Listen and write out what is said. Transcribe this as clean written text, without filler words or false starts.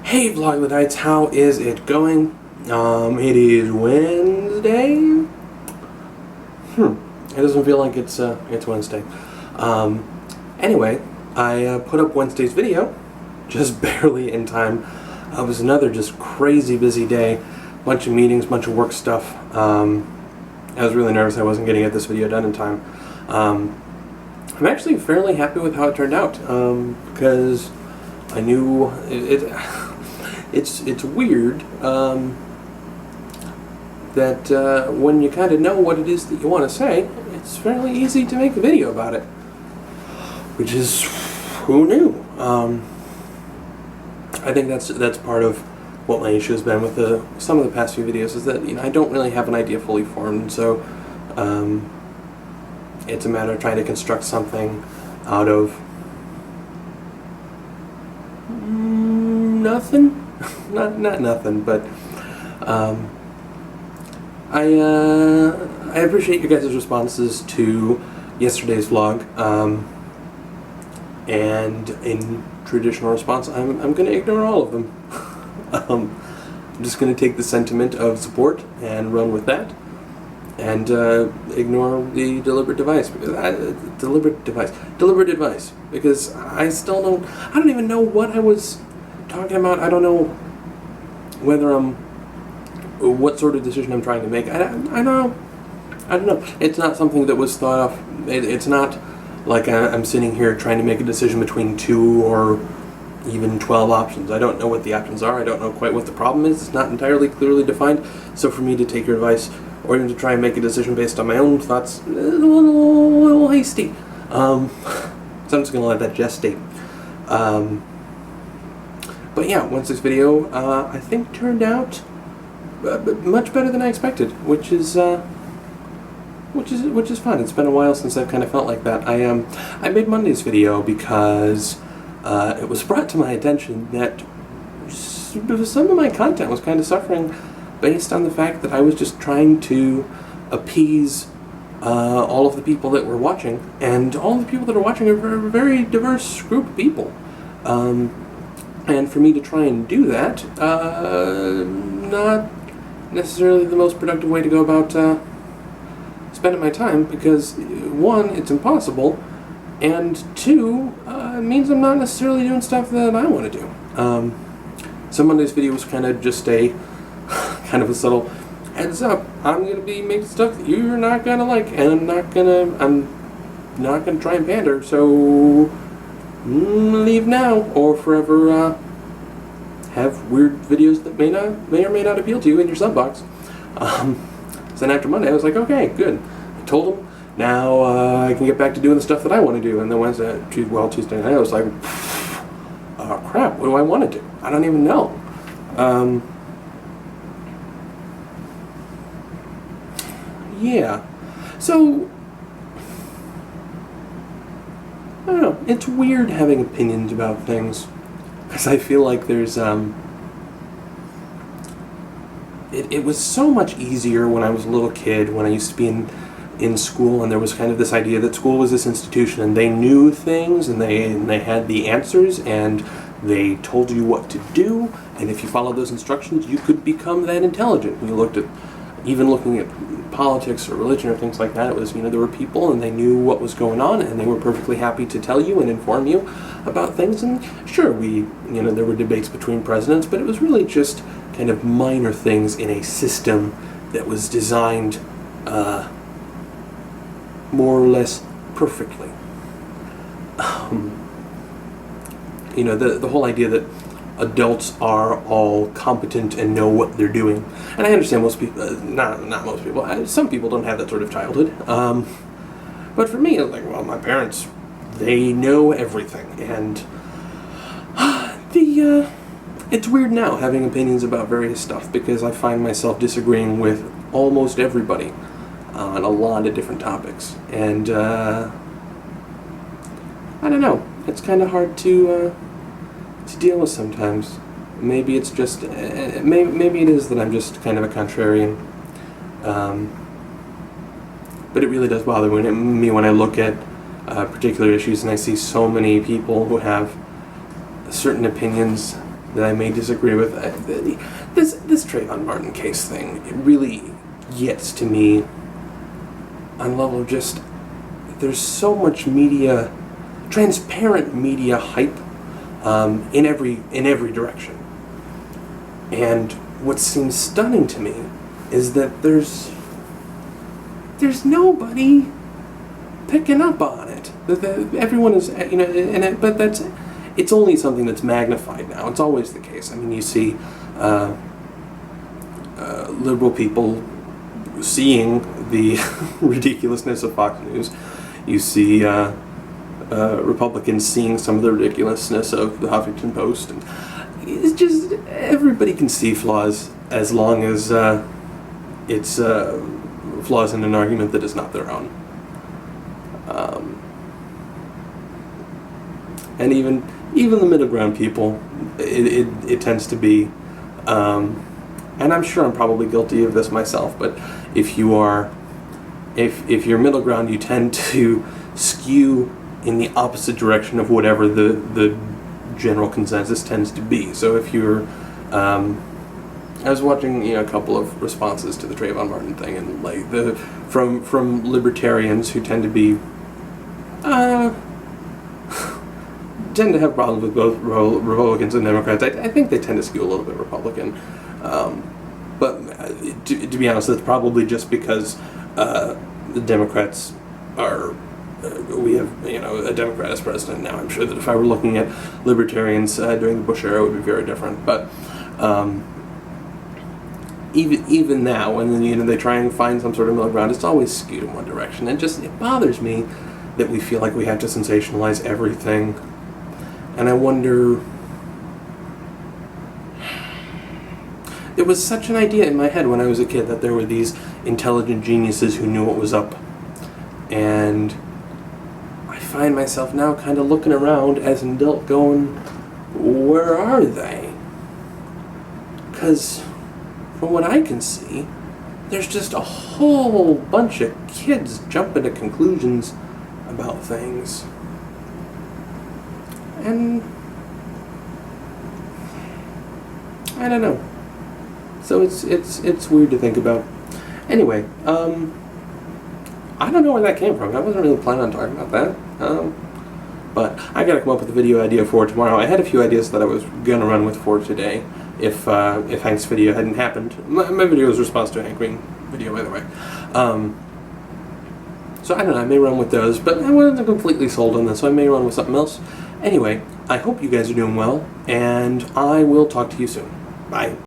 Hey Vlogloodites, how is it going? It is Wednesday? It doesn't feel like it's Wednesday. Anyway, I put up Wednesday's video, just barely in time. It was another just crazy busy day, bunch of meetings, bunch of work stuff. I was really nervous I wasn't getting this video done in time. I'm actually fairly happy with how it turned out, because I knew it's weird that when you kind of know what it is that you want to say, it's fairly easy to make a video about it, which is, who knew? I think that's part of what my issue has been with some of the past few videos, is that I don't really have an idea fully formed, so it's a matter of trying to construct something out of nothing. Not nothing, but I appreciate you guys' responses to yesterday's vlog, and in traditional response, I'm going to ignore all of them. I'm just going to take the sentiment of support and run with that, and ignore the deliberate advice, because I still don't even know what I was talking about. I don't know whether what sort of decision I'm trying to make. I don't know. It's not something that was thought of. It's not like I'm sitting here trying to make a decision between 2 or even 12 options. I don't know what the options are. I don't know quite what the problem is. It's not entirely clearly defined. So for me to take your advice, or even to try and make a decision based on my own thoughts, a little hasty. So I'm just going to let that gestate. But yeah, once this video, I think turned out much better than I expected, which is fun. It's been a while since I've kind of felt like that. I made Monday's video because it was brought to my attention that some of my content was kind of suffering based on the fact that I was just trying to appease all of the people that were watching, and all the people that are watching are a very diverse group of people. And for me to try and do that, not necessarily the most productive way to go about spending my time, because 1, it's impossible, and 2, it means I'm not necessarily doing stuff that I want to do. So Monday's video was kind of just a kind of a subtle heads up. I'm going to be making stuff that you're not going to like, and I'm not going to try and pander, so leave now, or forever have weird videos that may or may not appeal to you in your sub box. So then after Monday, I was like, okay, good. I told them, now I can get back to doing the stuff that I want to do. And then Tuesday night, I was like, oh crap, what do I want to do? I don't even know. Yeah. So, I don't know, it's weird having opinions about things, because I feel like there's, it was so much easier when I was a little kid, when I used to be in school, and there was kind of this idea that school was this institution, and they knew things, and they had the answers, and they told you what to do, and if you followed those instructions, you could become that intelligent. When you looked at, even looking at politics or religion or things like that, it was, there were people and they knew what was going on, and they were perfectly happy to tell you and inform you about things. And sure, there were debates between presidents, but it was really just kind of minor things in a system that was designed more or less perfectly. The whole idea that adults are all competent and know what they're doing. And I understand most people, not most people, some people don't have that sort of childhood. But for me, it's like, well, my parents, they know everything. And it's weird now having opinions about various stuff, because I find myself disagreeing with almost everybody on a lot of different topics. And I don't know, it's kind of hard to deal with sometimes. Maybe it's just, maybe it is that I'm just kind of a contrarian. But it really does bother me when I look at particular issues and I see so many people who have certain opinions that I may disagree with. This Trayvon Martin case thing, it really gets to me on a level of just, there's so much media, transparent media hype in every direction. And what seems stunning to me is that there's nobody picking up on it. Everyone is, but it's only something that's magnified now. It's always the case. I mean, you see liberal people seeing the ridiculousness of Fox News. You see Republicans seeing some of the ridiculousness of the Huffington Post. And it's just, everybody can see flaws as long as it's flaws in an argument that is not their own. And even the middle ground people, it tends to be, and I'm sure I'm probably guilty of this myself, but if you're middle ground, you tend to skew in the opposite direction of whatever the general consensus tends to be. So if you're, I was watching a couple of responses to the Trayvon Martin thing, and like from libertarians who tend to be tend to have problems with both Republicans and Democrats. I think they tend to skew a little bit Republican, but to be honest, that's probably just because the Democrats are. We have a Democrat as president now. I'm sure that if I were looking at libertarians during the Bush era, it would be very different. But even now, when they try and find some sort of middle ground, it's always skewed in one direction. And it bothers me that we feel like we have to sensationalize everything. And I wonder, there was such an idea in my head when I was a kid that there were these intelligent geniuses who knew what was up. And I find myself now kind of looking around as an adult going, where are they? Because from what I can see, there's just a whole bunch of kids jumping to conclusions about things. And I don't know. So it's weird to think about. Anyway, I don't know where that came from. I wasn't really planning on talking about that. But I gotta come up with a video idea for tomorrow. I had a few ideas that I was gonna run with for today if Hank's video hadn't happened. My video was a response to a Hank Green video, by the way. So I don't know, I may run with those, but I wasn't completely sold on this, so I may run with something else. Anyway, I hope you guys are doing well, and I will talk to you soon. Bye.